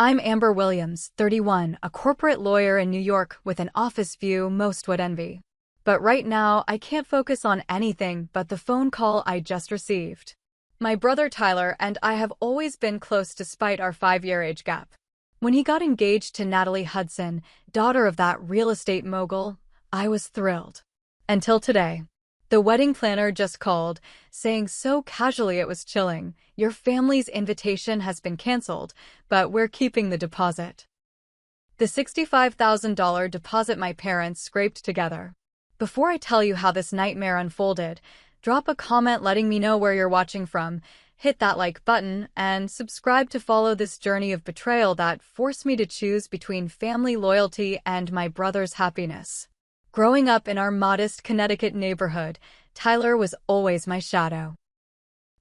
I'm Amber Williams, 31, a corporate lawyer in New York with an office view most would envy. But right now, I can't focus on anything but the phone call I just received. My brother Tyler and I have always been close despite our 5-year age gap. When he got engaged to Natalie Hudson, daughter of that real estate mogul, I was thrilled. Until today. The wedding planner just called, saying so casually it was chilling, "Your family's invitation has been canceled, but we're keeping the deposit." The $65,000 deposit my parents scraped together. Before I tell you how this nightmare unfolded, drop a comment letting me know where you're watching from, hit that like button, and subscribe to follow this journey of betrayal that forced me to choose between family loyalty and my brother's happiness. Growing up in our modest Connecticut neighborhood, Tyler was always my shadow.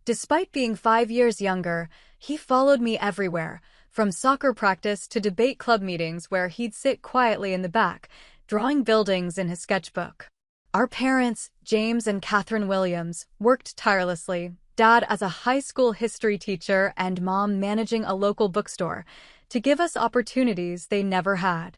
Despite being 5 years younger, he followed me everywhere, from soccer practice to debate club meetings where he'd sit quietly in the back, drawing buildings in his sketchbook. Our parents, James and Catherine Williams, worked tirelessly, Dad as a high school history teacher and Mom managing a local bookstore, to give us opportunities they never had.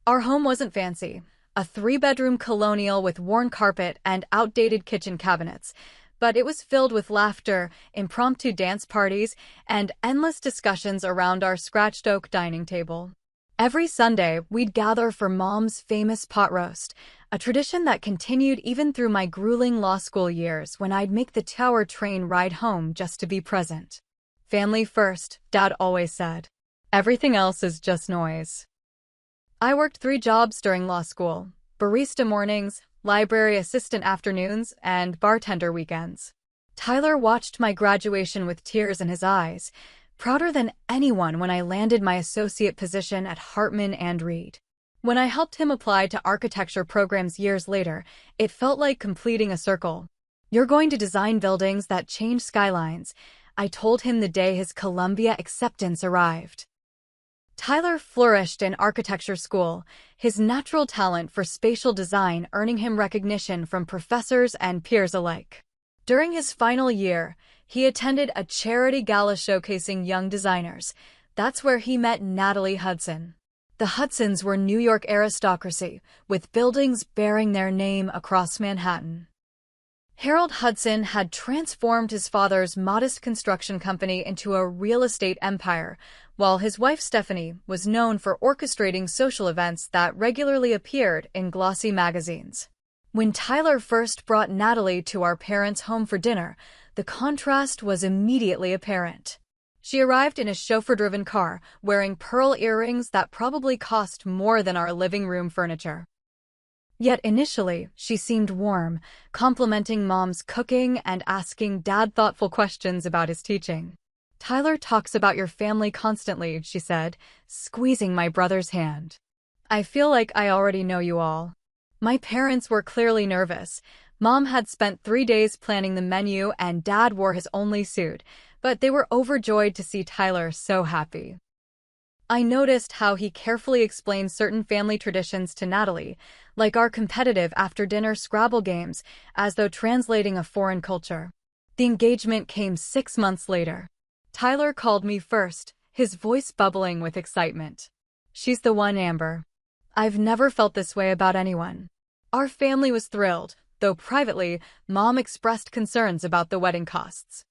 Our home wasn't fancy. A 3-bedroom colonial with worn carpet and outdated kitchen cabinets, but it was filled with laughter, impromptu dance parties, and endless discussions around our scratched oak dining table. Every Sunday, we'd gather for Mom's famous pot roast, a tradition that continued even through my grueling law school years when I'd make the Tower train ride home just to be present. "Family first," Dad always said. "Everything else is just noise." I worked 3 jobs during law school: barista mornings, library assistant afternoons, and bartender weekends. Tyler watched my graduation with tears in his eyes, prouder than anyone when I landed my associate position at Hartman and Reed. When I helped him apply to architecture programs years later, it felt like completing a circle. "You're going to design buildings that change skylines," I told him the day his Columbia acceptance arrived. Tyler flourished in architecture school, his natural talent for spatial design earning him recognition from professors and peers alike. During his final year, he attended a charity gala showcasing young designers. That's where he met Natalie Hudson. The Hudsons were New York aristocracy, with buildings bearing their name across Manhattan. Harold Hudson had transformed his father's modest construction company into a real estate empire, while his wife Stephanie was known for orchestrating social events that regularly appeared in glossy magazines. When Tyler first brought Natalie to our parents' home for dinner, the contrast was immediately apparent. She arrived in a chauffeur-driven car, wearing pearl earrings that probably cost more than our living room furniture. Yet initially, she seemed warm, complimenting Mom's cooking and asking Dad thoughtful questions about his teaching. "Tyler talks about your family constantly," she said, squeezing my brother's hand. "I feel like I already know you all." My parents were clearly nervous. Mom had spent 3 days planning the menu and Dad wore his only suit, but they were overjoyed to see Tyler so happy. I noticed how he carefully explained certain family traditions to Natalie, like our competitive after-dinner Scrabble games, as though translating a foreign culture. The engagement came 6 months later. Tyler called me first, his voice bubbling with excitement. "She's the one, Amber. I've never felt this way about anyone." Our family was thrilled, though privately, Mom expressed concerns about the wedding costs.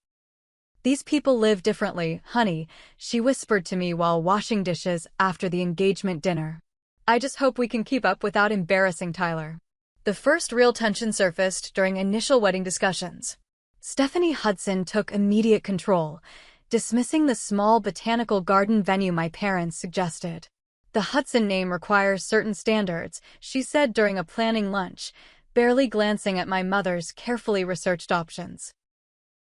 "These people live differently, honey," she whispered to me while washing dishes after the engagement dinner. "I just hope we can keep up without embarrassing Tyler." The first real tension surfaced during initial wedding discussions. Stephanie Hudson took immediate control, dismissing the small botanical garden venue my parents suggested. "The Hudson name requires certain standards," she said during a planning lunch, barely glancing at my mother's carefully researched options.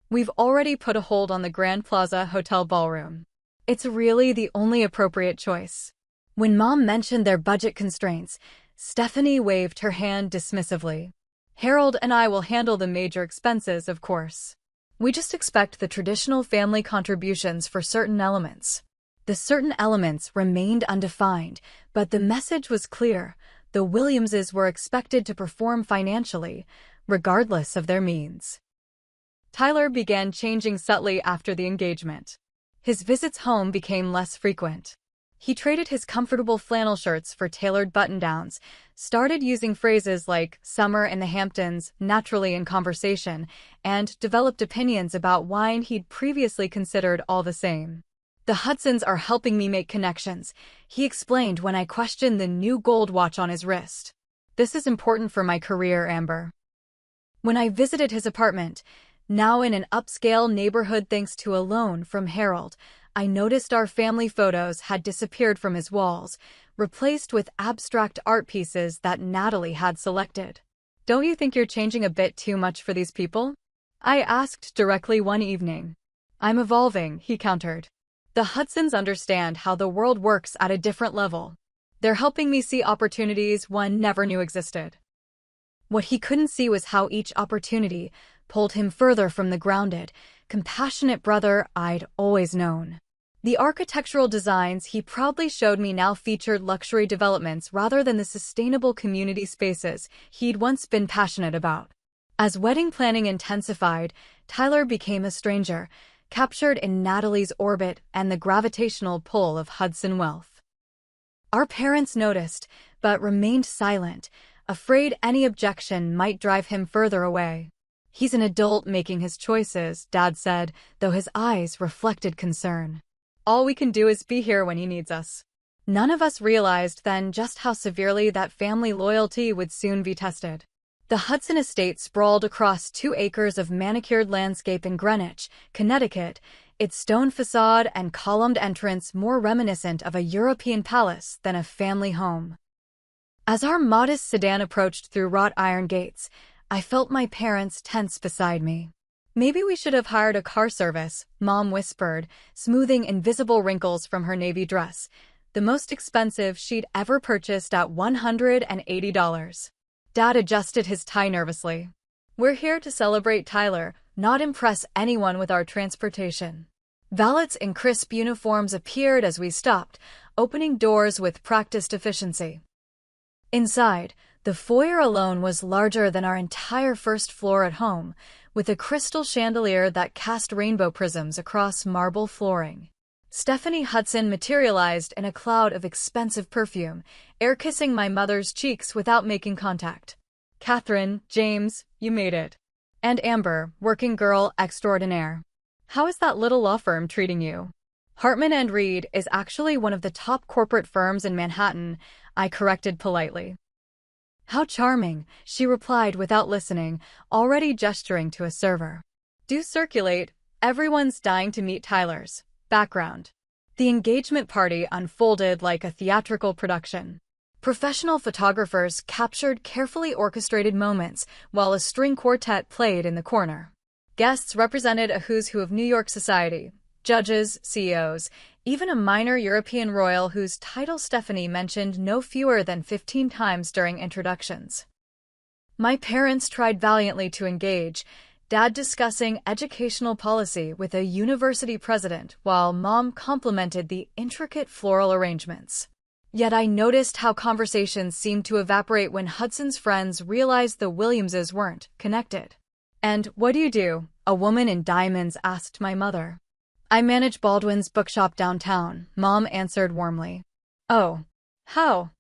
"We've already put a hold on the Grand Plaza Hotel ballroom. It's really the only appropriate choice." When Mom mentioned their budget constraints, Stephanie waved her hand dismissively. "Harold and I will handle the major expenses, of course. We just expect the traditional family contributions for certain elements." The certain elements remained undefined, but the message was clear. The Williamses were expected to perform financially, regardless of their means. Tyler began changing subtly after the engagement. His visits home became less frequent. He traded his comfortable flannel shirts for tailored button-downs, started using phrases like "summer in the Hamptons" naturally in conversation, and developed opinions about wine he'd previously considered all the same. "The Hudsons are helping me make connections," he explained when I questioned the new gold watch on his wrist. "This is important for my career, Amber." When I visited his apartment, now in an upscale neighborhood thanks to a loan from Harold, I noticed our family photos had disappeared from his walls, replaced with abstract art pieces that Natalie had selected. "Don't you think you're changing a bit too much for these people?" I asked directly one evening. "I'm evolving," he countered. "The Hudsons understand how the world works at a different level. They're helping me see opportunities one never knew existed." What he couldn't see was how each opportunity pulled him further from the grounded, compassionate brother I'd always known. The architectural designs he proudly showed me now featured luxury developments rather than the sustainable community spaces he'd once been passionate about. As wedding planning intensified, Tyler became a stranger, captured in Natalie's orbit and the gravitational pull of Hudson wealth. Our parents noticed, but remained silent, afraid any objection might drive him further away. "He's an adult making his choices," Dad said, though his eyes reflected concern. "All we can do is be here when he needs us." None of us realized then just how severely that family loyalty would soon be tested. The Hudson estate sprawled across 2 acres of manicured landscape in Greenwich, Connecticut, its stone facade and columned entrance more reminiscent of a European palace than a family home. As our modest sedan approached through wrought iron gates, I felt my parents tense beside me. "Maybe we should have hired a car service," Mom whispered, smoothing invisible wrinkles from her navy dress, the most expensive she'd ever purchased at $180. Dad adjusted his tie nervously. "We're here to celebrate Tyler, not impress anyone with our transportation." Valets in crisp uniforms appeared as we stopped, opening doors with practiced efficiency. Inside, the foyer alone was larger than our entire first floor at home, with a crystal chandelier that cast rainbow prisms across marble flooring. Stephanie Hudson materialized in a cloud of expensive perfume, air-kissing my mother's cheeks without making contact. "Catherine, James, you made it." And Amber, working girl extraordinaire. "How is that little law firm treating you?" "Hartman and Reed is actually one of the top corporate firms in Manhattan," I corrected politely. "How charming," she replied without listening, already gesturing to a server. "Do circulate, everyone's dying to meet Tyler's." Background. The engagement party unfolded like a theatrical production. Professional photographers captured carefully orchestrated moments while a string quartet played in the corner. Guests represented a who's who of New York society, judges, CEOs, even a minor European royal whose title Stephanie mentioned no fewer than 15 times during introductions. My parents tried valiantly to engage, Dad discussing educational policy with a university president while Mom complimented the intricate floral arrangements. Yet I noticed how conversations seemed to evaporate when Hudson's friends realized the Williamses weren't connected. "And what do you do?" a woman in diamonds asked my mother. "I manage Baldwin's bookshop downtown," Mom answered warmly. "Oh. How?"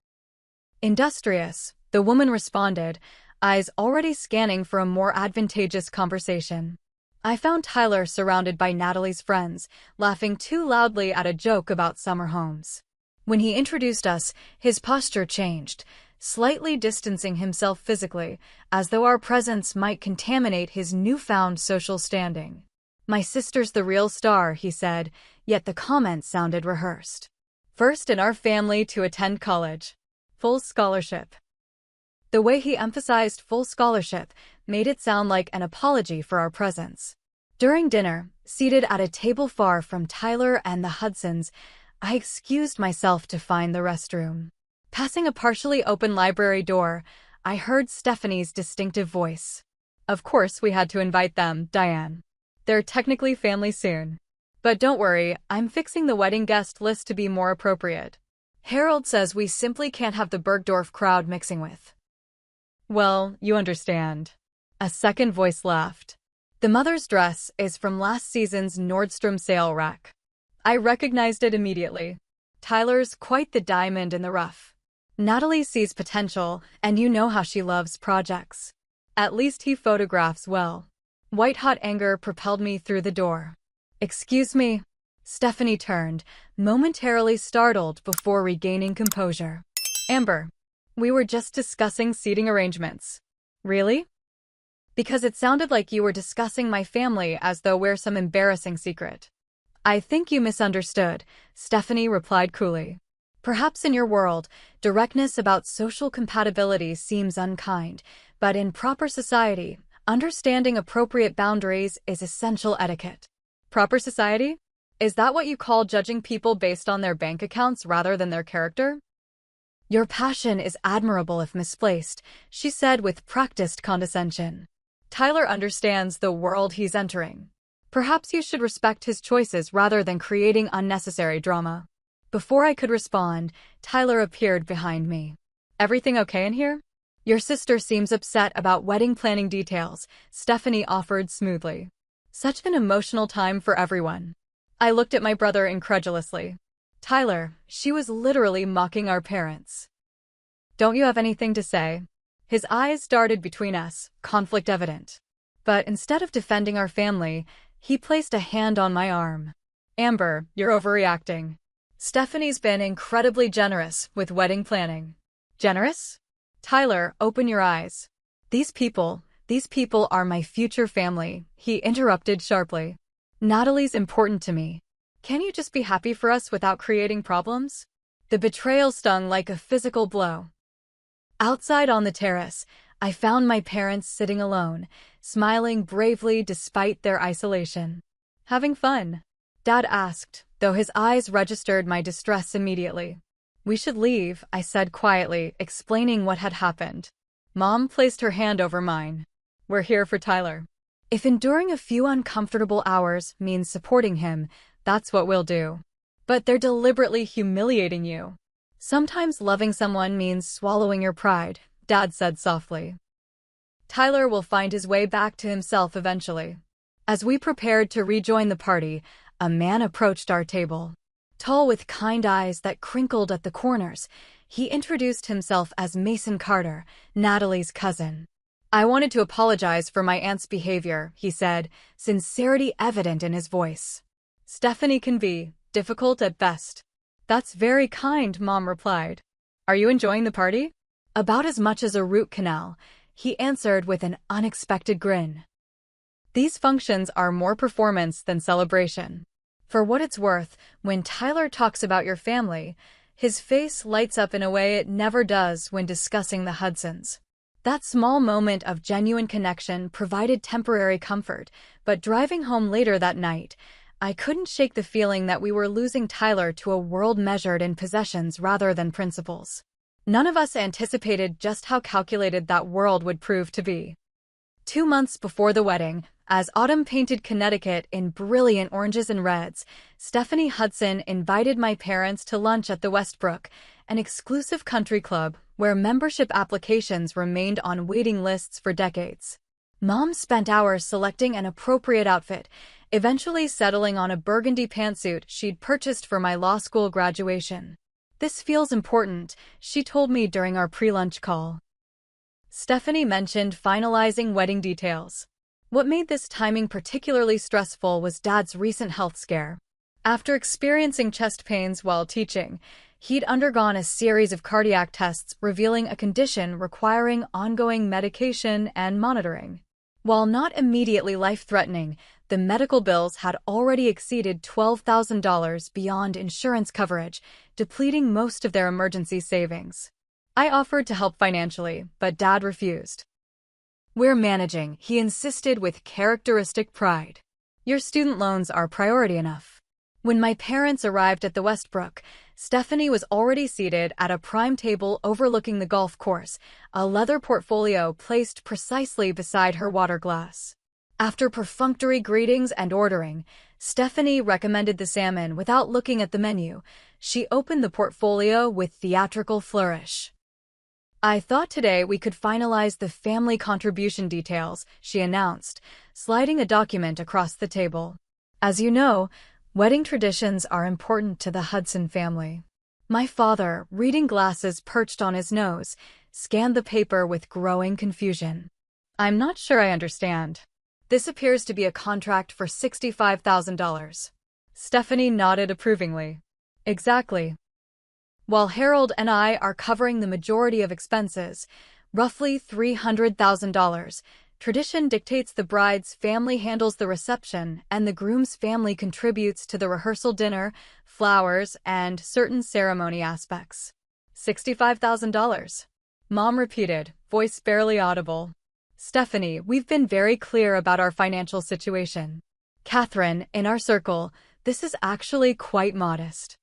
"Industrious," the woman responded, eyes already scanning for a more advantageous conversation. I found Tyler surrounded by Natalie's friends, laughing too loudly at a joke about summer homes. When he introduced us, his posture changed, slightly distancing himself physically, as though our presence might contaminate his newfound social standing. "My sister's the real star," he said, yet the comment sounded rehearsed. "First in our family to attend college. Full scholarship." The way he emphasized full scholarship made it sound like an apology for our presence. During dinner, seated at a table far from Tyler and the Hudsons, I excused myself to find the restroom. Passing a partially open library door, I heard Stephanie's distinctive voice. "Of course we had to invite them, Diane. They're technically family soon. But don't worry, I'm fixing the wedding guest list to be more appropriate. Harold says we simply can't have the Bergdorf crowd mixing with." "Well, you understand." A second voice laughed. "The mother's dress is from last season's Nordstrom sale rack." I recognized it immediately. Tyler's quite the diamond in the rough. Natalie sees potential, and you know how she loves projects. At least he photographs well. White-hot anger propelled me through the door. Excuse me. Stephanie turned, momentarily startled before regaining composure. Amber, we were just discussing seating arrangements. Really? Because it sounded like you were discussing my family as though we're some embarrassing secret. I think you misunderstood, Stephanie replied coolly. Perhaps in your world, directness about social compatibility seems unkind, but in proper society, understanding appropriate boundaries is essential etiquette. Proper society? Is that what you call judging people based on their bank accounts rather than their character? Your passion is admirable if misplaced, she said with practiced condescension. Tyler understands the world he's entering. Perhaps you should respect his choices rather than creating unnecessary drama. Before I could respond, Tyler appeared behind me. Everything okay in here? Your sister seems upset about wedding planning details, Stephanie offered smoothly. Such an emotional time for everyone. I looked at my brother incredulously. Tyler, she was literally mocking our parents. Don't you have anything to say? His eyes darted between us, conflict evident. But instead of defending our family, he placed a hand on my arm. Amber, you're overreacting. Stephanie's been incredibly generous with wedding planning. Generous? Tyler, open your eyes. These people are my future family, he interrupted sharply. Natalie's important to me. Can you just be happy for us without creating problems? The betrayal stung like a physical blow. Outside on the terrace, I found my parents sitting alone, smiling bravely despite their isolation. Having fun? Dad asked, though his eyes registered my distress immediately. We should leave, I said quietly, explaining what had happened. Mom placed her hand over mine. We're here for Tyler. If enduring a few uncomfortable hours means supporting him, that's what we'll do. But they're deliberately humiliating you. Sometimes loving someone means swallowing your pride, Dad said softly. Tyler will find his way back to himself eventually. As we prepared to rejoin the party, a man approached our table. Tall with kind eyes that crinkled at the corners, he introduced himself as Mason Carter, Natalie's cousin. I wanted to apologize for my aunt's behavior, he said, sincerity evident in his voice. Stephanie can be difficult at best. That's very kind, Mom replied. Are you enjoying the party? About as much as a root canal, he answered with an unexpected grin. These functions are more performance than celebration. For what it's worth, when Tyler talks about your family, his face lights up in a way it never does when discussing the Hudsons. That small moment of genuine connection provided temporary comfort, but driving home later that night, I couldn't shake the feeling that we were losing Tyler to a world measured in possessions rather than principles. None of us anticipated just how calculated that world would prove to be. 2 months before the wedding, as autumn painted Connecticut in brilliant oranges and reds, Stephanie Hudson invited my parents to lunch at the Westbrook, an exclusive country club where membership applications remained on waiting lists for decades. Mom spent hours selecting an appropriate outfit, eventually settling on a burgundy pantsuit she'd purchased for my law school graduation. This feels important, she told me during our pre-lunch call. Stephanie mentioned finalizing wedding details. What made this timing particularly stressful was Dad's recent health scare. After experiencing chest pains while teaching, he'd undergone a series of cardiac tests revealing a condition requiring ongoing medication and monitoring. While not immediately life-threatening, the medical bills had already exceeded $12,000 beyond insurance coverage, depleting most of their emergency savings. I offered to help financially, but Dad refused. We're managing, he insisted with characteristic pride. Your student loans are priority enough. When my parents arrived at the Westbrook, Stephanie was already seated at a prime table overlooking the golf course, a leather portfolio placed precisely beside her water glass. After perfunctory greetings and ordering, Stephanie recommended the salmon without looking at the menu. She opened the portfolio with theatrical flourish. I thought today we could finalize the family contribution details, she announced, sliding a document across the table. As you know, Wedding traditions are important to the Hudson family. My father, reading glasses perched on his nose, scanned the paper with growing confusion. I'm not sure I understand. This appears to be a contract for $65,000. Stephanie nodded approvingly. Exactly. While Harold and I are covering the majority of expenses, roughly $300,000, tradition dictates the bride's family handles the reception and the groom's family contributes to the rehearsal dinner, flowers, and certain ceremony aspects. $65,000. Mom repeated, voice barely audible. Stephanie, we've been very clear about our financial situation. Catherine, in our circle, this is actually quite modest.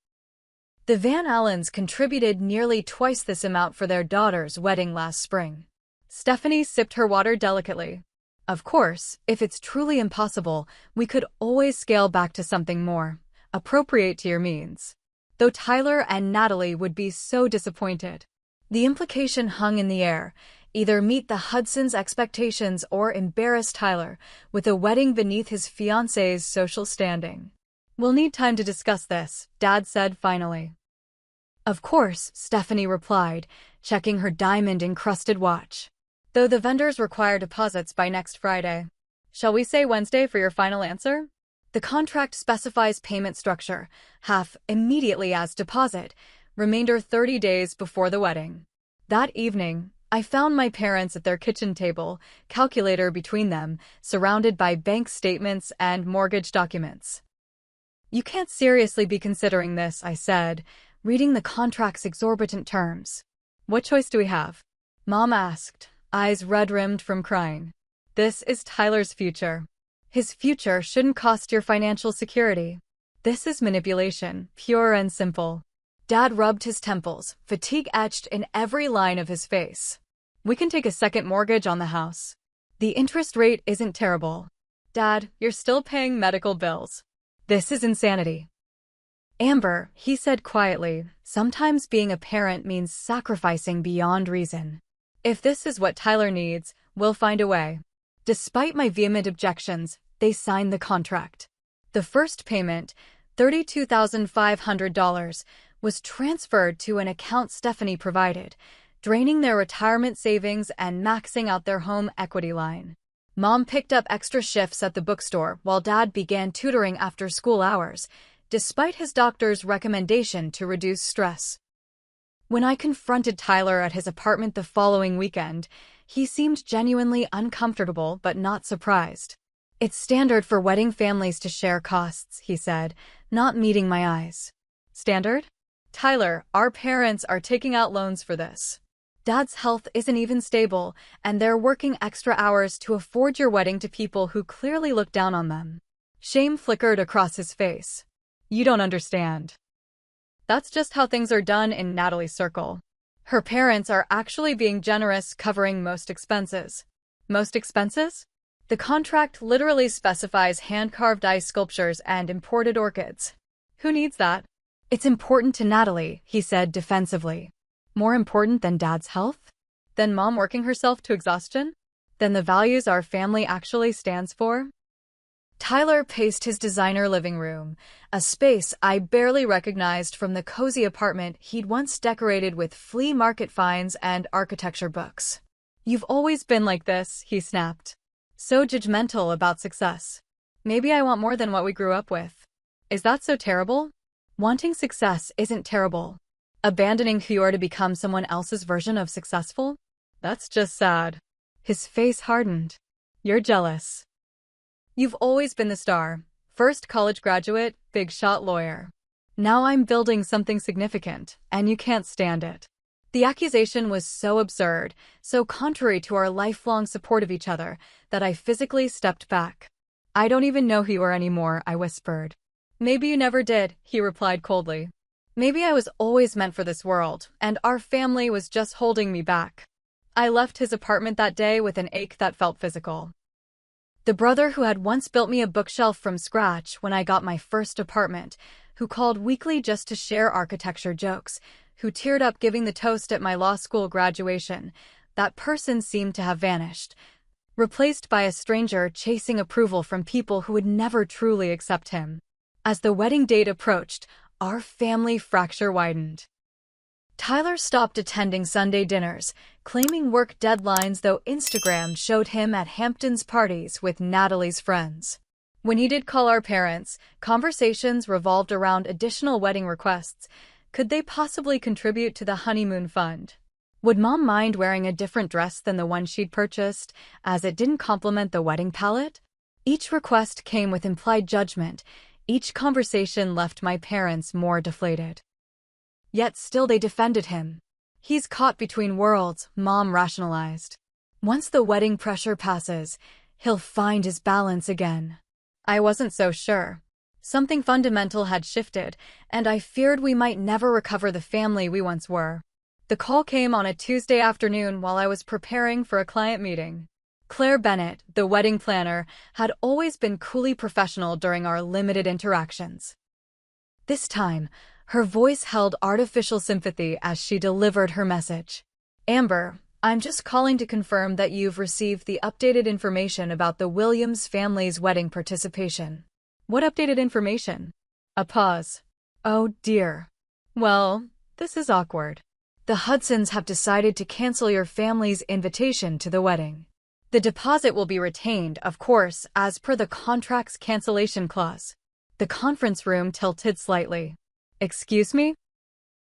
The Van Allens contributed nearly twice this amount for their daughter's wedding last spring. Stephanie sipped her water delicately. Of course, if it's truly impossible, we could always scale back to something more appropriate to your means. Though Tyler and Natalie would be so disappointed. The implication hung in the air. Either meet the Hudson's expectations or embarrass Tyler with a wedding beneath his fiancée's social standing. We'll need time to discuss this, Dad said finally. Of course, Stephanie replied, checking her diamond-encrusted watch. Though the vendors require deposits by next Friday. Shall we say Wednesday for your final answer? The contract specifies payment structure, half immediately as deposit, remainder 30 days before the wedding. That evening, I found my parents at their kitchen table, calculator between them, surrounded by bank statements and mortgage documents. You can't seriously be considering this, I said, reading the contract's exorbitant terms. What choice do we have? Mom asked, eyes red-rimmed from crying. This is Tyler's future. His future shouldn't cost your financial security. This is manipulation, pure and simple. Dad rubbed his temples, fatigue etched in every line of his face. We can take a second mortgage on the house. The interest rate isn't terrible. Dad, you're still paying medical bills. This is insanity. Amber, he said quietly, sometimes being a parent means sacrificing beyond reason. If this is what Tyler needs, we'll find a way. Despite my vehement objections, they signed the contract. The first payment, $32,500, was transferred to an account Stephanie provided, draining their retirement savings and maxing out their home equity line. Mom picked up extra shifts at the bookstore while Dad began tutoring after school hours, despite his doctor's recommendation to reduce stress. When I confronted Tyler at his apartment the following weekend, he seemed genuinely uncomfortable but not surprised. It's standard for wedding families to share costs, he said, not meeting my eyes. Standard? Tyler, our parents are taking out loans for this. Dad's health isn't even stable, and they're working extra hours to afford your wedding to people who clearly look down on them. Shame flickered across his face. You don't understand. That's just how things are done in Natalie's circle. Her parents are actually being generous, covering most expenses. Most expenses? The contract literally specifies hand-carved ice sculptures and imported orchids. Who needs that? It's important to Natalie, he said defensively. More important than Dad's health? Than Mom working herself to exhaustion? Than the values our family actually stands for? Tyler paced his designer living room, a space I barely recognized from the cozy apartment he'd once decorated with flea market finds and architecture books. You've always been like this, he snapped. So judgmental about success. Maybe I want more than what we grew up with. Is that so terrible? Wanting success isn't terrible. Abandoning who you are to become someone else's version of successful? That's just sad. His face hardened. You're jealous. You've always been the star. First college graduate, big shot lawyer. Now I'm building something significant, and you can't stand it. The accusation was so absurd, so contrary to our lifelong support of each other, that I physically stepped back. I don't even know who you are anymore, I whispered. Maybe you never did, he replied coldly. Maybe I was always meant for this world, and our family was just holding me back. I left his apartment that day with an ache that felt physical. The brother who had once built me a bookshelf from scratch when I got my first apartment, who called weekly just to share architecture jokes, who teared up giving the toast at my law school graduation, that person seemed to have vanished, replaced by a stranger chasing approval from people who would never truly accept him. As the wedding date approached, our family fracture widened. Tyler stopped attending Sunday dinners, claiming work deadlines, though Instagram showed him at Hampton's parties with Natalie's friends. When he did call our parents, conversations revolved around additional wedding requests. Could they possibly contribute to the honeymoon fund? Would Mom mind wearing a different dress than the one she'd purchased, as it didn't complement the wedding palette? Each request came with implied judgment. Each conversation left my parents more deflated. Yet still they defended him. He's caught between worlds, Mom rationalized. Once the wedding pressure passes, he'll find his balance again. I wasn't so sure. Something fundamental had shifted, and I feared we might never recover the family we once were. The call came on a Tuesday afternoon while I was preparing for a client meeting. Claire Bennett, the wedding planner, had always been coolly professional during our limited interactions. This time, her voice held artificial sympathy as she delivered her message. Amber, I'm just calling to confirm that you've received the updated information about the Williams family's wedding participation. What updated information? A pause. Oh dear. Well, this is awkward. The Hudsons have decided to cancel your family's invitation to the wedding. The deposit will be retained, of course, as per the contract's cancellation clause. The conference room tilted slightly. Excuse me?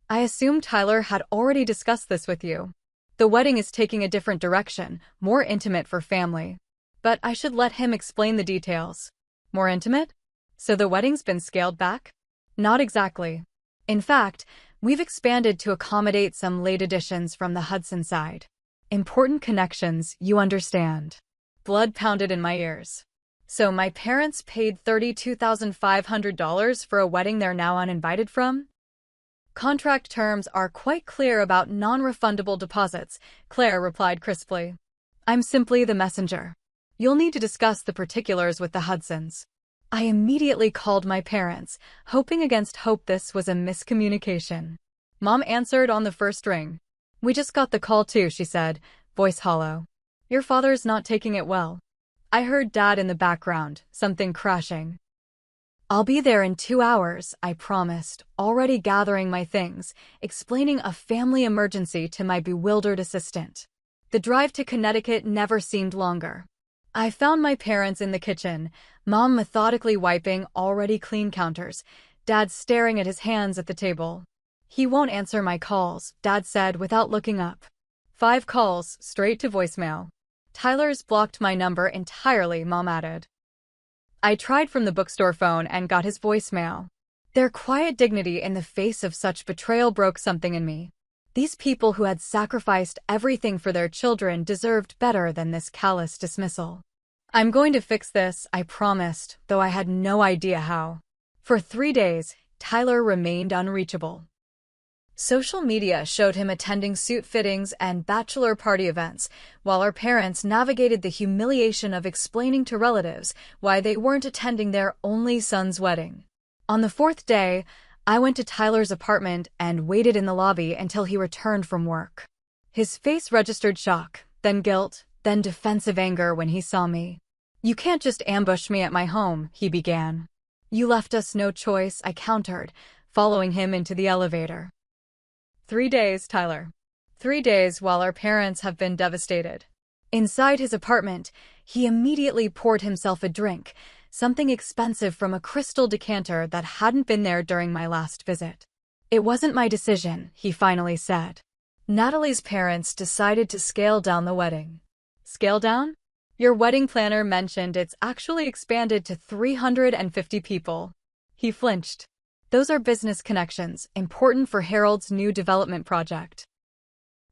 I assume Tyler had already discussed this with you. The wedding is taking a different direction, more intimate for family. But I should let him explain the details. More intimate? So the wedding's been scaled back? Not exactly. In fact, we've expanded to accommodate some late additions from the Hudson side. Important connections, you understand. Blood pounded in my ears. So my parents paid $32,500 for a wedding they're now uninvited from? Contract terms are quite clear about non-refundable deposits, Claire replied crisply. I'm simply the messenger. You'll need to discuss the particulars with the Hudsons. I immediately called my parents, hoping against hope this was a miscommunication. Mom answered on the first ring. We just got the call too, she said, voice hollow. Your father's not taking it well. I heard Dad in the background, something crashing. I'll be there in 2 hours, I promised, already gathering my things, explaining a family emergency to my bewildered assistant. The drive to Connecticut never seemed longer. I found my parents in the kitchen, Mom methodically wiping already clean counters, Dad staring at his hands at the table. He won't answer my calls, Dad said without looking up. 5 calls, straight to voicemail. Tyler's blocked my number entirely, Mom added. I tried from the bookstore phone and got his voicemail. Their quiet dignity in the face of such betrayal broke something in me. These people who had sacrificed everything for their children deserved better than this callous dismissal. I'm going to fix this, I promised, though I had no idea how. For 3 days, Tyler remained unreachable. Social media showed him attending suit fittings and bachelor party events, while our parents navigated the humiliation of explaining to relatives why they weren't attending their only son's wedding. On the 4th day, I went to Tyler's apartment and waited in the lobby until he returned from work. His face registered shock, then guilt, then defensive anger when he saw me. You can't just ambush me at my home, he began. You left us no choice, I countered, following him into the elevator. 3 days, Tyler. 3 days while our parents have been devastated. Inside his apartment, he immediately poured himself a drink, something expensive from a crystal decanter that hadn't been there during my last visit. It wasn't my decision, he finally said. Natalie's parents decided to scale down the wedding. Scale down? Your wedding planner mentioned it's actually expanded to 350 people. He flinched. Those are business connections, important for Harold's new development project.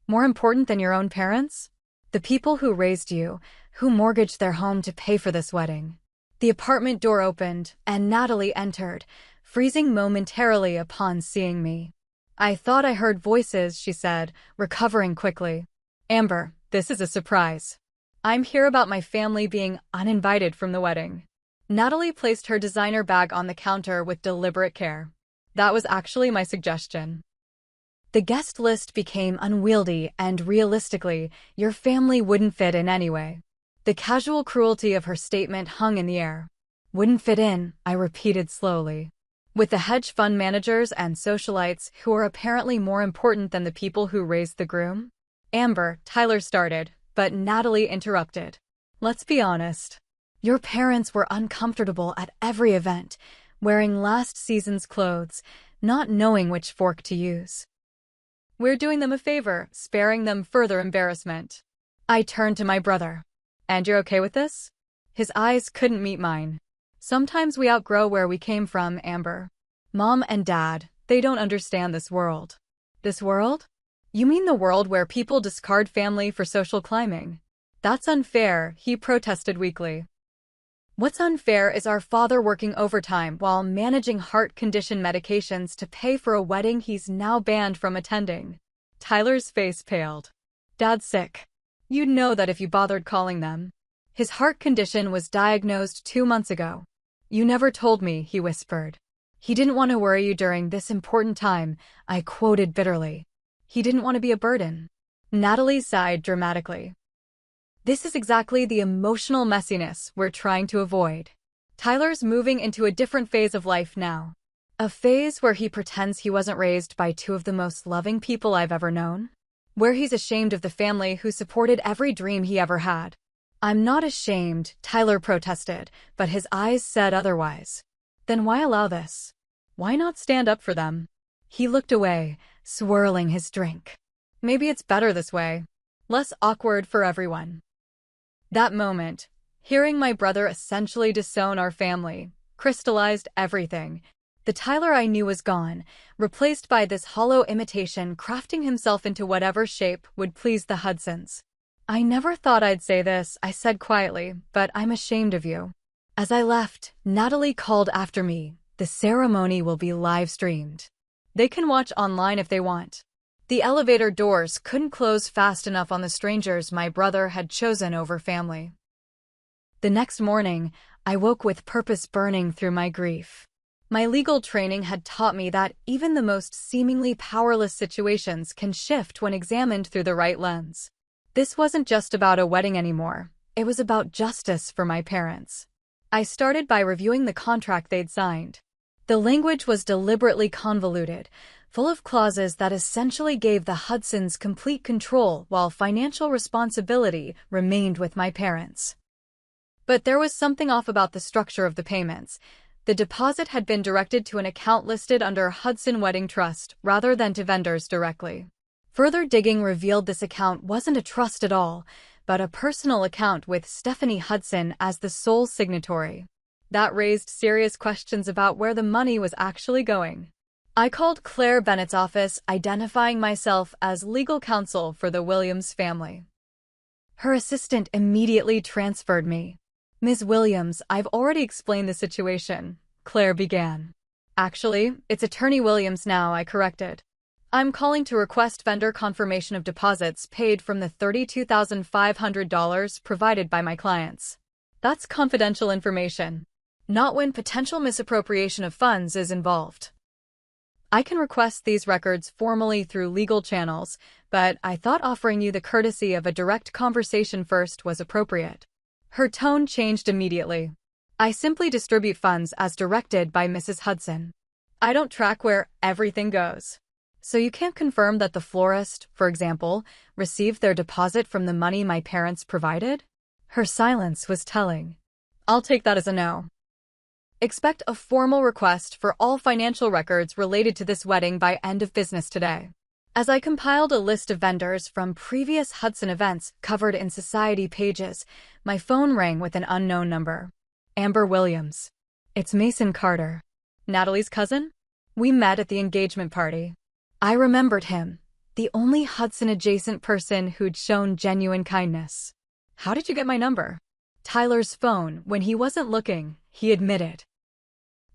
More important than your own parents? The people who raised you, who mortgaged their home to pay for this wedding. The apartment door opened, and Natalie entered, freezing momentarily upon seeing me. I thought I heard voices, she said, recovering quickly. Amber, this is a surprise. I'm here about my family being uninvited from the wedding. Natalie placed her designer bag on the counter with deliberate care. That was actually my suggestion. The guest list became unwieldy and realistically, your family wouldn't fit in anyway. The casual cruelty of her statement hung in the air. Wouldn't fit in, I repeated slowly. With the hedge fund managers and socialites who are apparently more important than the people who raised the groom? Amber, Tyler started, but Natalie interrupted. Let's be honest. Your parents were uncomfortable at every event, wearing last season's clothes, not knowing which fork to use. We're doing them a favor, sparing them further embarrassment. I turned to my brother. And you're okay with this? His eyes couldn't meet mine. Sometimes we outgrow where we came from, Amber. Mom and Dad, they don't understand this world. This world? You mean the world where people discard family for social climbing? That's unfair, he protested weakly. What's unfair is our father working overtime while managing heart condition medications to pay for a wedding he's now banned from attending. Tyler's face paled. Dad's sick. You'd know that if you bothered calling them. His heart condition was diagnosed 2 months ago. You never told me, he whispered. He didn't want to worry you during this important time, I quoted bitterly. He didn't want to be a burden. Natalie sighed dramatically. This is exactly the emotional messiness we're trying to avoid. Tyler's moving into a different phase of life now. A phase where he pretends he wasn't raised by two of the most loving people I've ever known. Where he's ashamed of the family who supported every dream he ever had. I'm not ashamed, Tyler protested, but his eyes said otherwise. Then why allow this? Why not stand up for them? He looked away, swirling his drink. Maybe it's better this way. Less awkward for everyone. That moment, hearing my brother essentially disown our family, crystallized everything. The Tyler I knew was gone, replaced by this hollow imitation crafting himself into whatever shape would please the Hudsons. I never thought I'd say this, I said quietly, but I'm ashamed of you. As I left, Natalie called after me. The ceremony will be live-streamed. They can watch online if they want. The elevator doors couldn't close fast enough on the strangers my brother had chosen over family. The next morning, I woke with purpose burning through my grief. My legal training had taught me that even the most seemingly powerless situations can shift when examined through the right lens. This wasn't just about a wedding anymore. It was about justice for my parents. I started by reviewing the contract they'd signed. The language was deliberately convoluted, full of clauses that essentially gave the Hudsons complete control while financial responsibility remained with my parents. But there was something off about the structure of the payments. The deposit had been directed to an account listed under Hudson Wedding Trust rather than to vendors directly. Further digging revealed this account wasn't a trust at all, but a personal account with Stephanie Hudson as the sole signatory. That raised serious questions about where the money was actually going. I called Claire Bennett's office, identifying myself as legal counsel for the Williams family. Her assistant immediately transferred me. Ms. Williams, I've already explained the situation, Claire began. Actually, it's Attorney Williams now, I corrected. I'm calling to request vendor confirmation of deposits paid from the $32,500 provided by my clients. That's confidential information. Not when potential misappropriation of funds is involved. I can request these records formally through legal channels, but I thought offering you the courtesy of a direct conversation first was appropriate. Her tone changed immediately. I simply distribute funds as directed by Mrs. Hudson. I don't track where everything goes. So you can't confirm that the florist, for example, received their deposit from the money my parents provided? Her silence was telling. I'll take that as a no. Expect a formal request for all financial records related to this wedding by end of business today. As I compiled a list of vendors from previous Hudson events covered in society pages, my phone rang with an unknown number. Amber Williams. It's Mason Carter. Natalie's cousin? We met at the engagement party. I remembered him, the only Hudson-adjacent person who'd shown genuine kindness. How did you get my number? Tyler's phone, when he wasn't looking, he admitted.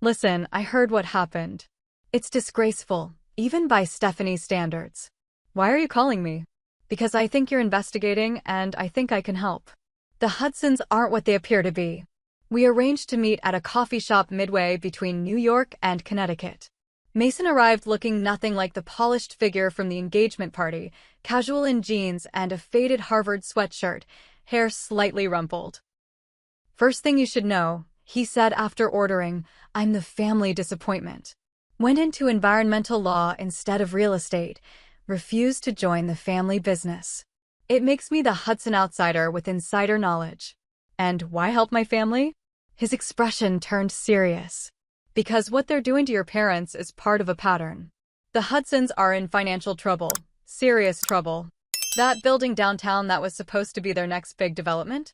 Listen, I heard what happened. It's disgraceful, even by Stephanie's standards. Why are you calling me? Because I think you're investigating and I think I can help. The Hudsons aren't what they appear to be. We arranged to meet at a coffee shop midway between New York and Connecticut. Mason arrived looking nothing like the polished figure from the engagement party, casual in jeans and a faded Harvard sweatshirt, hair slightly rumpled. First thing you should know, he said after ordering. I'm the family disappointment. Went into environmental law instead of real estate. Refused to join the family business. It makes me the Hudson outsider with insider knowledge. And why help my family? His expression turned serious. Because what they're doing to your parents is part of a pattern. The Hudsons are in financial trouble. Serious trouble. That building downtown that was supposed to be their next big development?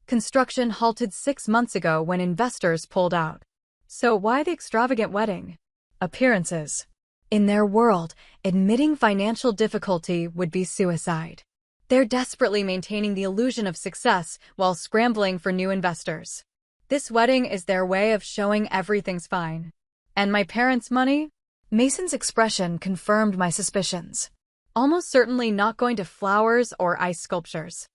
Construction halted 6 months ago when investors pulled out. So why the extravagant wedding? Appearances. In their world, admitting financial difficulty would be suicide. They're desperately maintaining the illusion of success while scrambling for new investors. This wedding is their way of showing everything's fine. And my parents' money? Mason's expression confirmed my suspicions. Almost certainly not going to flowers or ice sculptures.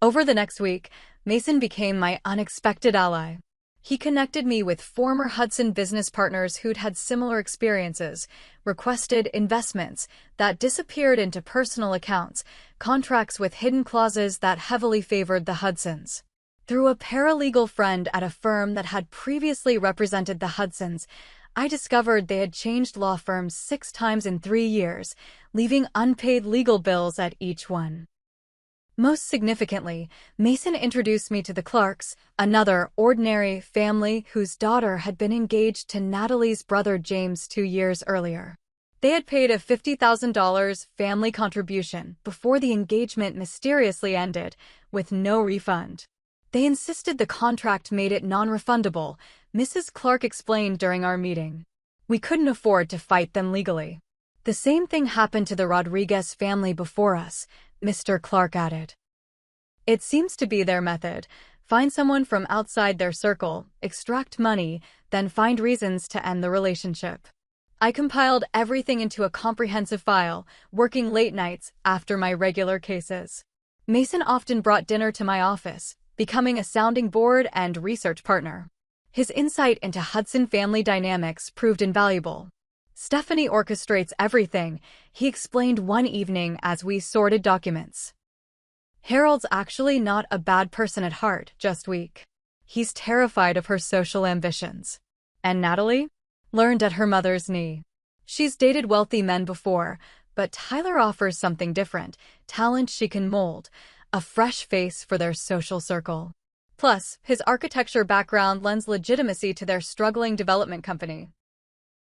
Over the next week, Mason became my unexpected ally. He connected me with former Hudson business partners who'd had similar experiences, requested investments that disappeared into personal accounts, contracts with hidden clauses that heavily favored the Hudsons. Through a paralegal friend at a firm that had previously represented the Hudsons, I discovered they had changed law firms 6 times in 3 years, leaving unpaid legal bills at each one. Most significantly, Mason introduced me to the Clarks, another ordinary family whose daughter had been engaged to Natalie's brother James 2 years earlier. They had paid a $50,000 family contribution before the engagement mysteriously ended, with no refund. They insisted the contract made it non-refundable, Mrs. Clark explained during our meeting. We couldn't afford to fight them legally. The same thing happened to the Rodriguez family before us, Mr. Clark added. It seems to be their method. Find someone from outside their circle, extract money, then find reasons to end the relationship. I compiled everything into a comprehensive file, working late nights after my regular cases. Mason often brought dinner to my office, becoming a sounding board and research partner. His insight into Hudson family dynamics proved invaluable. Stephanie orchestrates everything, he explained one evening as we sorted documents. Harold's actually not a bad person at heart, just weak. He's terrified of her social ambitions. And Natalie? Learned at her mother's knee. She's dated wealthy men before, but Tyler offers something different, talent she can mold, a fresh face for their social circle. Plus, his architecture background lends legitimacy to their struggling development company.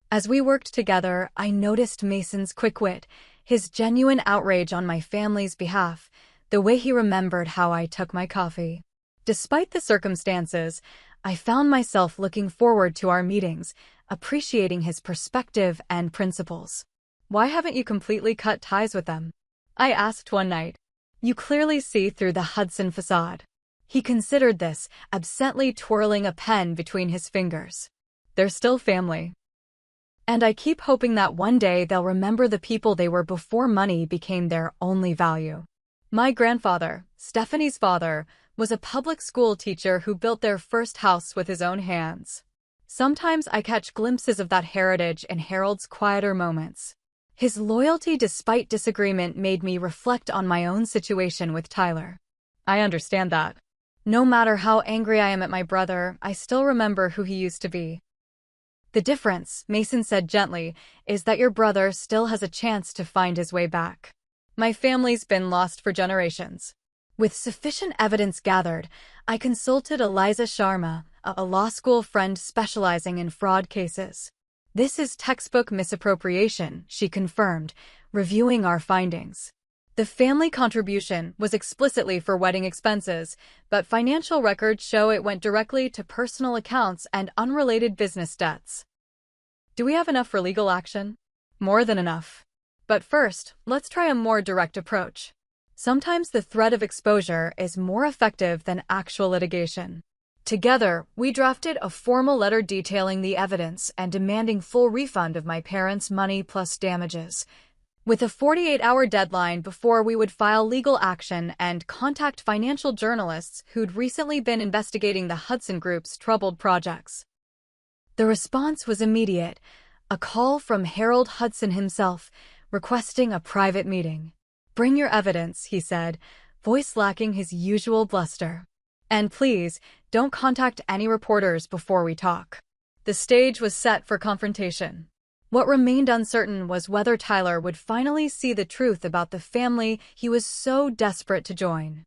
As we worked together, I noticed Mason's quick wit, his genuine outrage on my family's behalf, the way he remembered how I took my coffee. Despite the circumstances, I found myself looking forward to our meetings, appreciating his perspective and principles. Why haven't you completely cut ties with them? I asked one night. You clearly see through the Hudson facade. He considered this, absently twirling a pen between his fingers. They're still family. And I keep hoping that one day they'll remember the people they were before money became their only value. My grandfather, Stephanie's father, was a public school teacher who built their first house with his own hands. Sometimes I catch glimpses of that heritage in Harold's quieter moments. His loyalty despite disagreement made me reflect on my own situation with Tyler. I understand that. No matter how angry I am at my brother, I still remember who he used to be. The difference, Mason said gently, is that your brother still has a chance to find his way back. My family's been lost for generations. With sufficient evidence gathered, I consulted Eliza Sharma, a law school friend specializing in fraud cases. This is textbook misappropriation, she confirmed, reviewing our findings. The family contribution was explicitly for wedding expenses, but financial records show it went directly to personal accounts and unrelated business debts. Do we have enough for legal action? More than enough. But first, let's try a more direct approach. Sometimes the threat of exposure is more effective than actual litigation. Together, we drafted a formal letter detailing the evidence and demanding full refund of my parents' money plus damages, with a 48-hour deadline before we would file legal action and contact financial journalists who'd recently been investigating the Hudson Group's troubled projects. The response was immediate, a call from Harold Hudson himself, requesting a private meeting. Bring your evidence, he said, voice lacking his usual bluster. And please, Don't contact any reporters before we talk. The stage was set for confrontation. What remained uncertain was whether Tyler would finally see the truth about the family he was so desperate to join.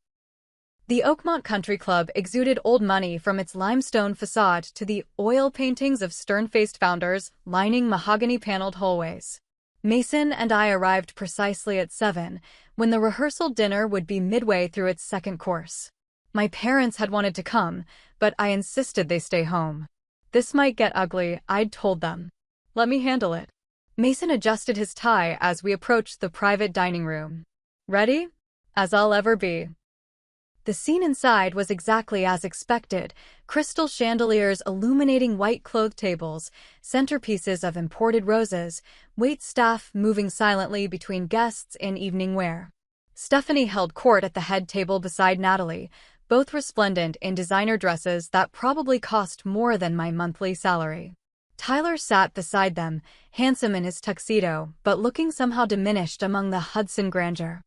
The Oakmont Country Club exuded old money from its limestone facade to the oil paintings of stern-faced founders lining mahogany-paneled hallways. Mason and I arrived precisely at 7, when the rehearsal dinner would be midway through its second course. My parents had wanted to come, but I insisted they stay home. This might get ugly, I'd told them. Let me handle it. Mason adjusted his tie as we approached the private dining room. Ready? As I'll ever be. The scene inside was exactly as expected, crystal chandeliers illuminating white-clothed tables, centerpieces of imported roses, waitstaff moving silently between guests in evening wear. Stephanie held court at the head table beside Natalie, both resplendent in designer dresses that probably cost more than my monthly salary. Tyler sat beside them, handsome in his tuxedo, but looking somehow diminished among the Hudson grandeur.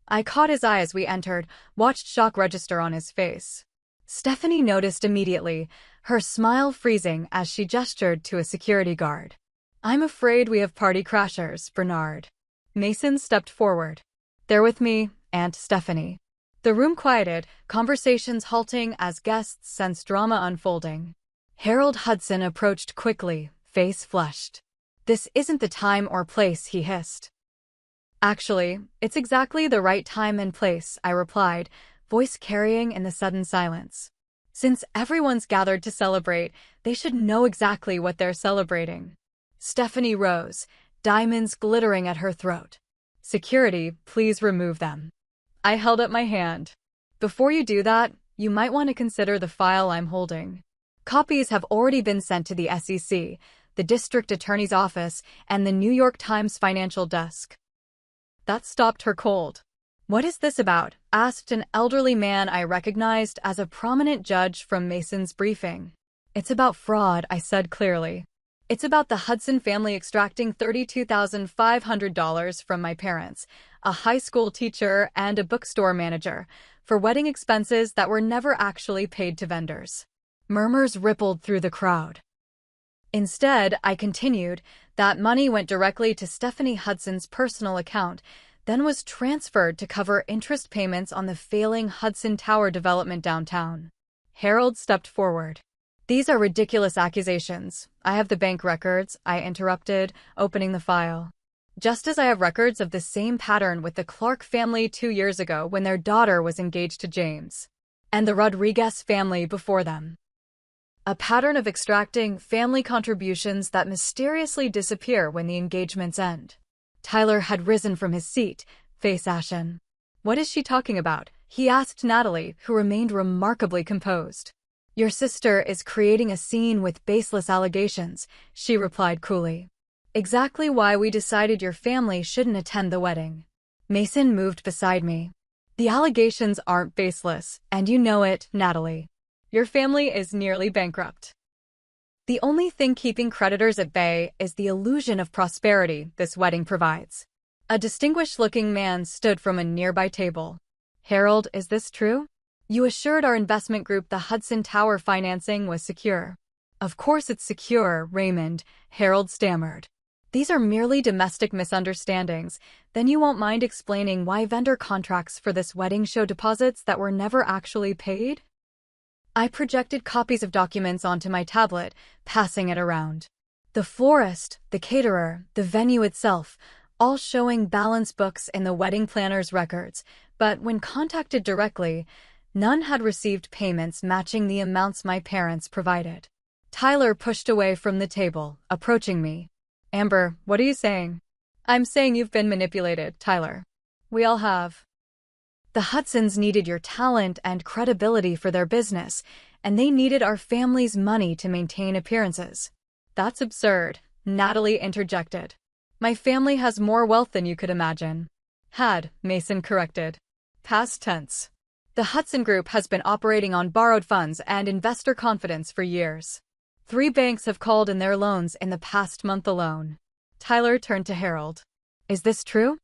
I caught his eye as we entered, watched shock register on his face. Stephanie noticed immediately, her smile freezing as she gestured to a security guard. I'm afraid we have party crashers, Bernard. Mason stepped forward. They're with me, Aunt Stephanie. The room quieted, conversations halting as guests sensed drama unfolding. Harold Hudson approached quickly, face flushed. This isn't the time or place, he hissed. Actually, it's exactly the right time and place, I replied, voice carrying in the sudden silence. Since everyone's gathered to celebrate, they should know exactly what they're celebrating. Stephanie rose, diamonds glittering at her throat. Security, please remove them. I held up my hand. Before you do that, you might want to consider the file I'm holding. Copies have already been sent to the SEC, the District Attorney's Office, and the New York Times financial desk. That stopped her cold. What is this about? Asked an elderly man I recognized as a prominent judge from Mason's briefing. It's about fraud, I said clearly. It's about the Hudson family extracting $32,500 from my parents, a high school teacher and a bookstore manager, for wedding expenses that were never actually paid to vendors. Murmurs rippled through the crowd. Instead, I continued, that money went directly to Stephanie Hudson's personal account, then was transferred to cover interest payments on the failing Hudson Tower development downtown. Harold stepped forward. These are ridiculous accusations. I have the bank records, I interrupted, opening the file. Just as I have records of the same pattern with the Clark family 2 years ago when their daughter was engaged to James. And the Rodriguez family before them. A pattern of extracting family contributions that mysteriously disappear when the engagements end. Tyler had risen from his seat, face ashen. What is she talking about? He asked Natalie, who remained remarkably composed. Your sister is creating a scene with baseless allegations, she replied coolly. Exactly why we decided your family shouldn't attend the wedding. Mason moved beside me. The allegations aren't baseless, and you know it, Natalie. Your family is nearly bankrupt. The only thing keeping creditors at bay is the illusion of prosperity this wedding provides. A distinguished-looking man stood from a nearby table. Harold, is this true? You assured our investment group the Hudson Tower financing was secure. Of course it's secure, Raymond, Harold stammered. These are merely domestic misunderstandings. Then you won't mind explaining why vendor contracts for this wedding show deposits that were never actually paid? I projected copies of documents onto my tablet, passing it around. The florist, the caterer, the venue itself, all showing balance books in the wedding planner's records, but when contacted directly, none had received payments matching the amounts my parents provided. Tyler pushed away from the table, approaching me. Amber, what are you saying? I'm saying you've been manipulated, Tyler. We all have. The Hudsons needed your talent and credibility for their business, and they needed our family's money to maintain appearances. That's absurd, Natalie interjected. My family has more wealth than you could imagine. Had, Mason corrected. Past tense. The Hudson Group has been operating on borrowed funds and investor confidence for years. 3 banks have called in their loans in the past month alone. Tyler turned to Harold. Is this true?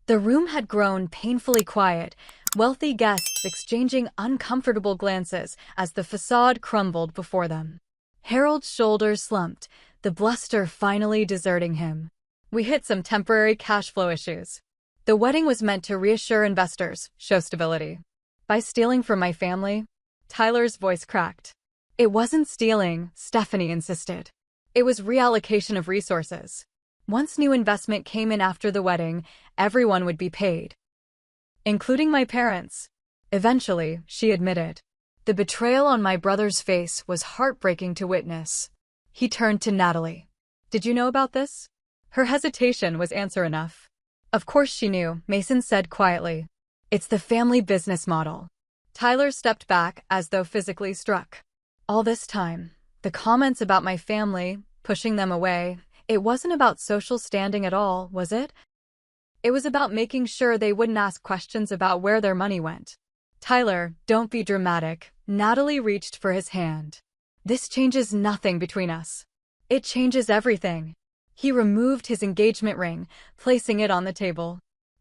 The room had grown painfully quiet, wealthy guests exchanging uncomfortable glances as the facade crumbled before them. Harold's shoulders slumped, the bluster finally deserting him. We hit some temporary cash flow issues. The wedding was meant to reassure investors, show stability. By stealing from my family? Tyler's voice cracked. It wasn't stealing, Stephanie insisted. It was reallocation of resources. Once new investment came in after the wedding, everyone would be paid. Including my parents. Eventually, she admitted. The betrayal on my brother's face was heartbreaking to witness. He turned to Natalie. Did you know about this? Her hesitation was answer enough. Of course she knew, Mason said quietly. It's the family business model. Tyler stepped back as though physically struck. All this time, the comments about my family, pushing them away, it wasn't about social standing at all, was it? It was about making sure they wouldn't ask questions about where their money went. Tyler, don't be dramatic. Natalie reached for his hand. This changes nothing between us. It changes everything. He removed his engagement ring, placing it on the table.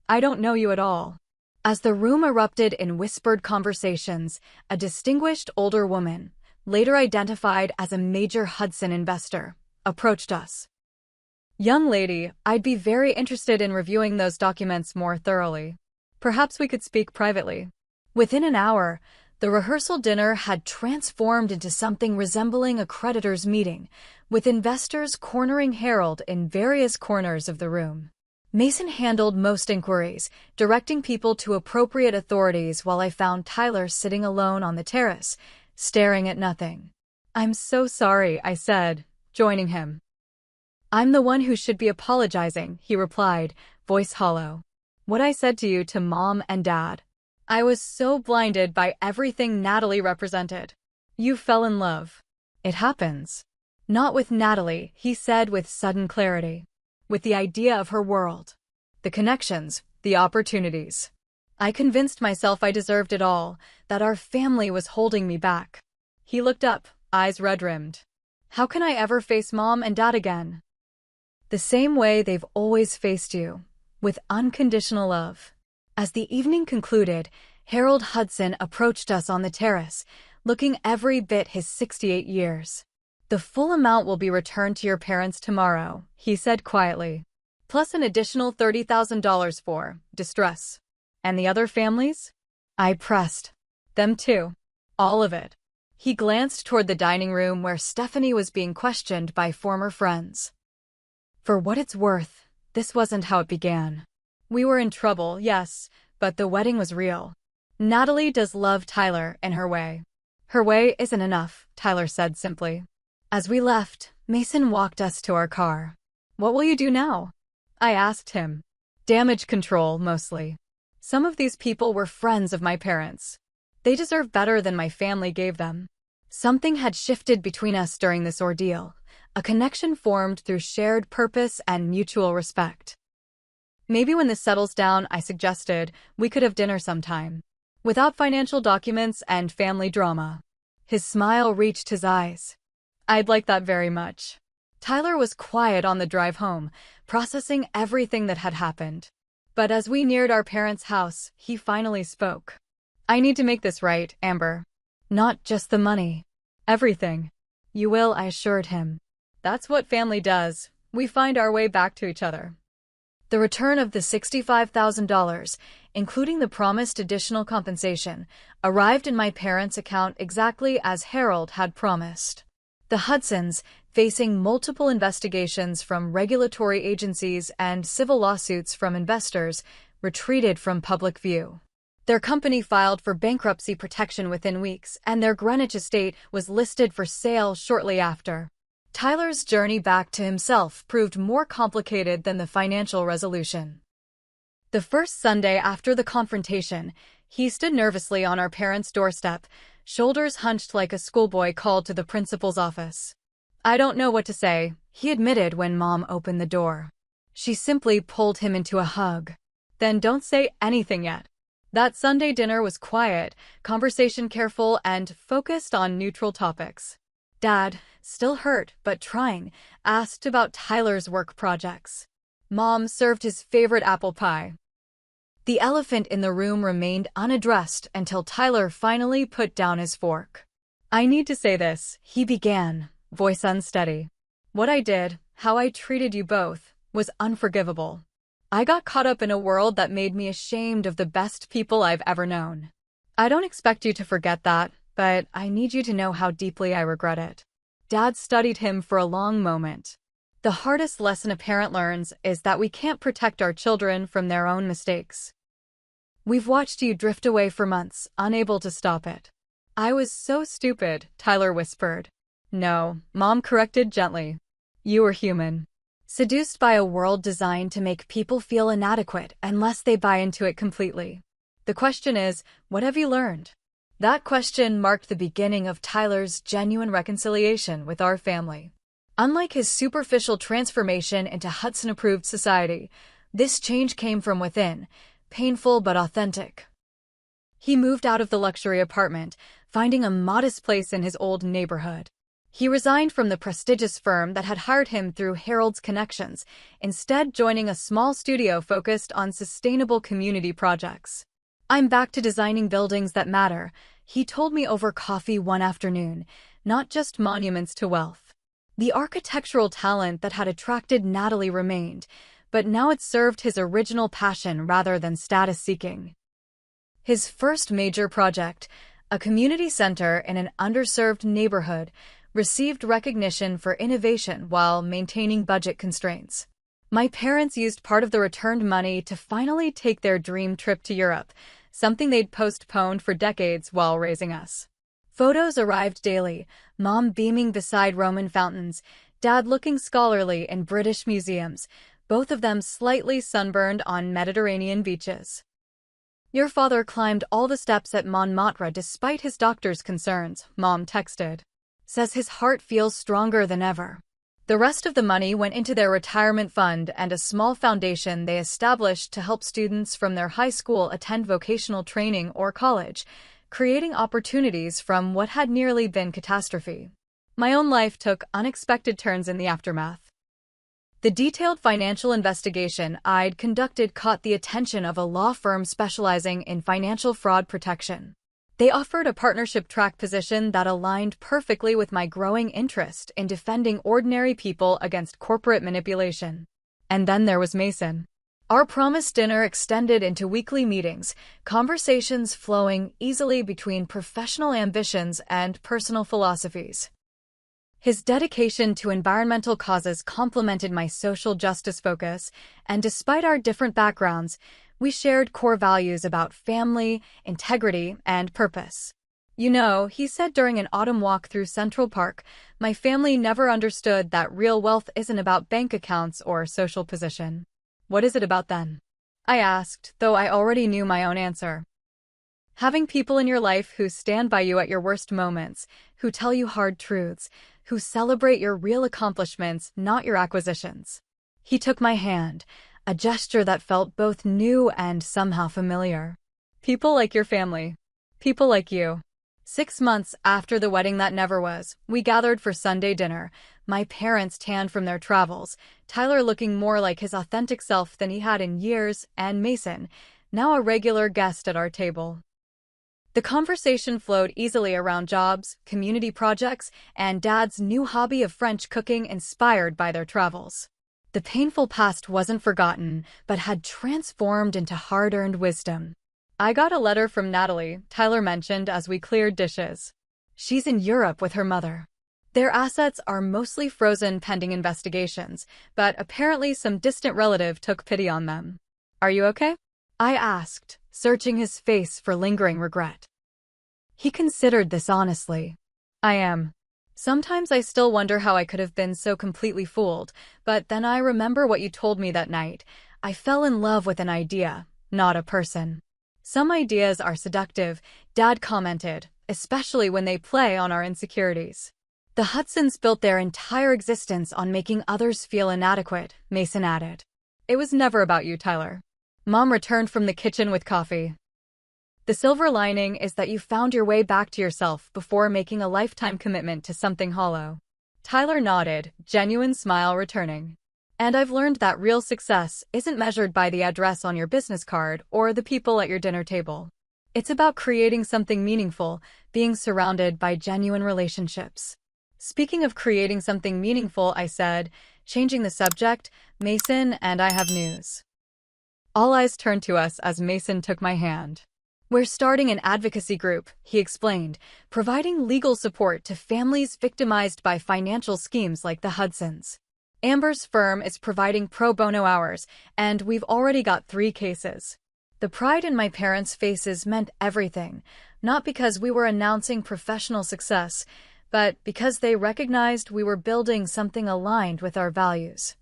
I don't know you at all. As the room erupted in whispered conversations, a distinguished older woman, later identified as a major Hudson investor, approached us. Young lady, I'd be very interested in reviewing those documents more thoroughly. Perhaps we could speak privately. Within an hour, the rehearsal dinner had transformed into something resembling a creditors' meeting, with investors cornering Harold in various corners of the room. Mason handled most inquiries, directing people to appropriate authorities while I found Tyler sitting alone on the terrace, staring at nothing. I'm so sorry, I said, joining him. I'm the one who should be apologizing, he replied, voice hollow. What I said to you to Mom and Dad. I was so blinded by everything Natalie represented. You fell in love. It happens. Not with Natalie, he said with sudden clarity. With the idea of her world. The connections, the opportunities. I convinced myself I deserved it all, that our family was holding me back. He looked up, eyes red-rimmed. How can I ever face Mom and Dad again? The same way they've always faced you, with unconditional love. As the evening concluded, Harold Hudson approached us on the terrace, looking every bit his 68 years. The full amount will be returned to your parents tomorrow, he said quietly. Plus an additional $30,000 for distress. And the other families? I pressed. Them too. All of it. He glanced toward the dining room where Stephanie was being questioned by former friends. For what it's worth, this wasn't how it began. We were in trouble, yes, but the wedding was real. Natalie does love Tyler in her way. Her way isn't enough, Tyler said simply. As we left, Mason walked us to our car. What will you do now? I asked him. Damage control, mostly. Some of these people were friends of my parents. They deserve better than my family gave them. Something had shifted between us during this ordeal. A connection formed through shared purpose and mutual respect. Maybe when this settles down, I suggested, we could have dinner sometime. Without financial documents and family drama. His smile reached his eyes. I'd like that very much. Tyler was quiet on the drive home, processing everything that had happened. But as we neared our parents' house, he finally spoke. I need to make this right, Amber. Not just the money. Everything. You will, I assured him. That's what family does. We find our way back to each other. The return of the $65,000, including the promised additional compensation, arrived in my parents' account exactly as Harold had promised. The Hudsons, facing multiple investigations from regulatory agencies and civil lawsuits from investors, retreated from public view. Their company filed for bankruptcy protection within weeks, and their Greenwich estate was listed for sale shortly after. Tyler's journey back to himself proved more complicated than the financial resolution. The first Sunday after the confrontation, he stood nervously on our parents' doorstep, shoulders hunched like a schoolboy called to the principal's office. I don't know what to say, he admitted when Mom opened the door. She simply pulled him into a hug. Then don't say anything yet. That Sunday dinner was quiet, conversation careful, and focused on neutral topics. Dad, still hurt but trying, asked about Tyler's work projects. Mom served his favorite apple pie. The elephant in the room remained unaddressed until Tyler finally put down his fork. "I need to say this," he began, voice unsteady. "What I did, how I treated you both, was unforgivable. I got caught up in a world that made me ashamed of the best people I've ever known. I don't expect you to forget that, but I need you to know how deeply I regret it." Dad studied him for a long moment. The hardest lesson a parent learns is that we can't protect our children from their own mistakes. "We've watched you drift away for months, unable to stop it." "I was so stupid," Tyler whispered. "No," Mom corrected gently. "You were human. Seduced by a world designed to make people feel inadequate unless they buy into it completely. The question is, what have you learned?" That question marked the beginning of Tyler's genuine reconciliation with our family. Unlike his superficial transformation into Hudson-approved society, this change came from within, painful but authentic. He moved out of the luxury apartment, finding a modest place in his old neighborhood. He resigned from the prestigious firm that had hired him through Harold's connections, instead joining a small studio focused on sustainable community projects. "I'm back to designing buildings that matter," he told me over coffee one afternoon, "not just monuments to wealth." The architectural talent that had attracted Natalie remained, but now it served his original passion rather than status seeking. His first major project, a community center in an underserved neighborhood, received recognition for innovation while maintaining budget constraints. My parents used part of the returned money to finally take their dream trip to Europe, something they'd postponed for decades while raising us. Photos arrived daily, Mom beaming beside Roman fountains, Dad looking scholarly in British museums, both of them slightly sunburned on Mediterranean beaches. "Your father climbed all the steps at Montmartre despite his doctor's concerns," Mom texted. "Says his heart feels stronger than ever." The rest of the money went into their retirement fund and a small foundation they established to help students from their high school attend vocational training or college, creating opportunities from what had nearly been catastrophe. My own life took unexpected turns in the aftermath. The detailed financial investigation I'd conducted caught the attention of a law firm specializing in financial fraud protection. They offered a partnership track position that aligned perfectly with my growing interest in defending ordinary people against corporate manipulation. And then there was Mason. Our promised dinner extended into weekly meetings, conversations flowing easily between professional ambitions and personal philosophies. His dedication to environmental causes complemented my social justice focus, and despite our different backgrounds, we shared core values about family, integrity, and purpose. "You know," he said during an autumn walk through Central Park, "my family never understood that real wealth isn't about bank accounts or social position." "What is it about then?" I asked, though I already knew my own answer. "Having people in your life who stand by you at your worst moments, who tell you hard truths, who celebrate your real accomplishments, not your acquisitions." He took my hand, a gesture that felt both new and somehow familiar. "People like your family. People like you." 6 months after the wedding that never was, we gathered for Sunday dinner, my parents tanned from their travels, Tyler looking more like his authentic self than he had in years, and Mason, now a regular guest at our table. The conversation flowed easily around jobs, community projects, and Dad's new hobby of French cooking inspired by their travels. The painful past wasn't forgotten, but had transformed into hard-earned wisdom. "I got a letter from Natalie," Tyler mentioned as we cleared dishes. "She's in Europe with her mother. Their assets are mostly frozen pending investigations, but apparently some distant relative took pity on them." "Are you okay?" I asked, searching his face for lingering regret. He considered this honestly. "I am. Sometimes I still wonder how I could have been so completely fooled, but then I remember what you told me that night. I fell in love with an idea, not a person." "Some ideas are seductive," Dad commented, "especially when they play on our insecurities." "The Hudsons built their entire existence on making others feel inadequate," Mason added. "It was never about you, Tyler." Mom returned from the kitchen with coffee. "The silver lining is that you found your way back to yourself before making a lifetime commitment to something hollow." Tyler nodded, genuine smile returning. And I've learned that real success isn't measured by the address on your business card or the people at your dinner table. It's about creating something meaningful, being surrounded by genuine relationships. Speaking of creating something meaningful, I said, changing the subject, Mason and I have news. All eyes turned to us as Mason took my hand. We're starting an advocacy group, he explained, providing legal support to families victimized by financial schemes like the Hudsons. Amber's firm is providing pro bono hours, and we've already got 3 cases. The pride in my parents' faces meant everything, not because we were announcing professional success, but because they recognized we were building something aligned with our values.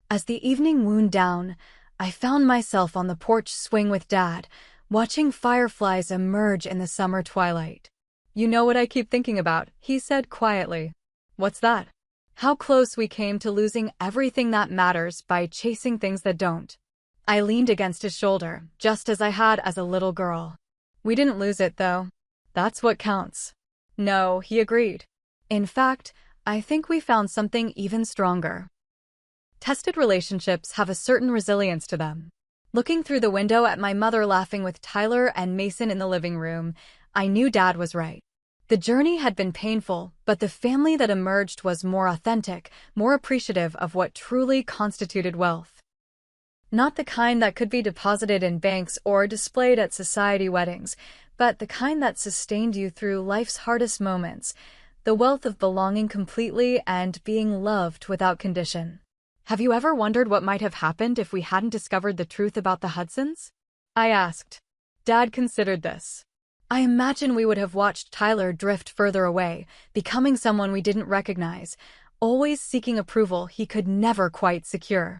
As the evening wound down, I found myself on the porch swing with Dad, watching fireflies emerge in the summer twilight. "You know what I keep thinking about," he said quietly. "What's that?" "How close we came to losing everything that matters by chasing things that don't." I leaned against his shoulder, just as I had as a little girl. "We didn't lose it, though. That's what counts." "No," he agreed. "In fact, I think we found something even stronger." Tested relationships have a certain resilience to them. Looking through the window at my mother laughing with Tyler and Mason in the living room, I knew Dad was right. The journey had been painful, but the family that emerged was more authentic, more appreciative of what truly constituted wealth. Not the kind that could be deposited in banks or displayed at society weddings, but the kind that sustained you through life's hardest moments, the wealth of belonging completely and being loved without condition. "Have you ever wondered what might have happened if we hadn't discovered the truth about the Hudsons?" I asked. Dad considered this. "I imagine we would have watched Tyler drift further away, becoming someone we didn't recognize, always seeking approval he could never quite secure.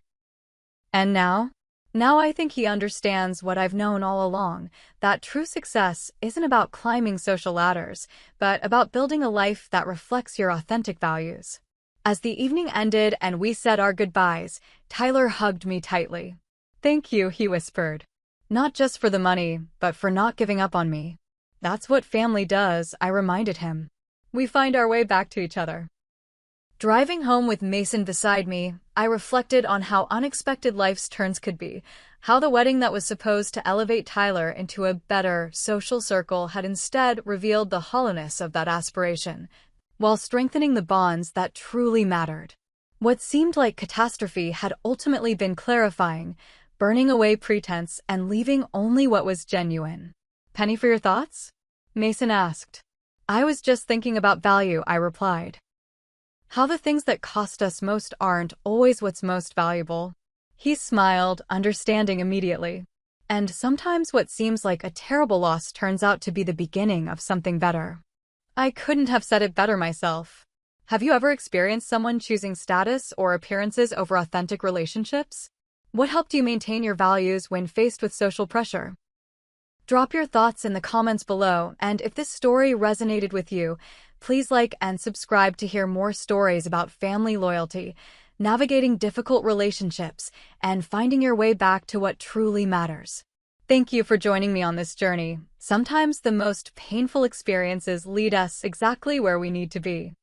And now? Now I think he understands what I've known all along, that true success isn't about climbing social ladders, but about building a life that reflects your authentic values." As the evening ended and we said our goodbyes, Tyler hugged me tightly. "Thank you," he whispered. "Not just for the money, but for not giving up on me." "That's what family does," I reminded him. "We find our way back to each other." Driving home with Mason beside me, I reflected on how unexpected life's turns could be, how the wedding that was supposed to elevate Tyler into a better social circle had instead revealed the hollowness of that aspiration, while strengthening the bonds that truly mattered. What seemed like catastrophe had ultimately been clarifying, burning away pretense and leaving only what was genuine. "Penny for your thoughts?" Mason asked. "I was just thinking about value," I replied. "How the things that cost us most aren't always what's most valuable." He smiled, understanding immediately. "And sometimes what seems like a terrible loss turns out to be the beginning of something better." I couldn't have said it better myself. Have you ever experienced someone choosing status or appearances over authentic relationships? What helped you maintain your values when faced with social pressure? Drop your thoughts in the comments below, and if this story resonated with you, please like and subscribe to hear more stories about family loyalty, navigating difficult relationships, and finding your way back to what truly matters. Thank you for joining me on this journey. Sometimes the most painful experiences lead us exactly where we need to be.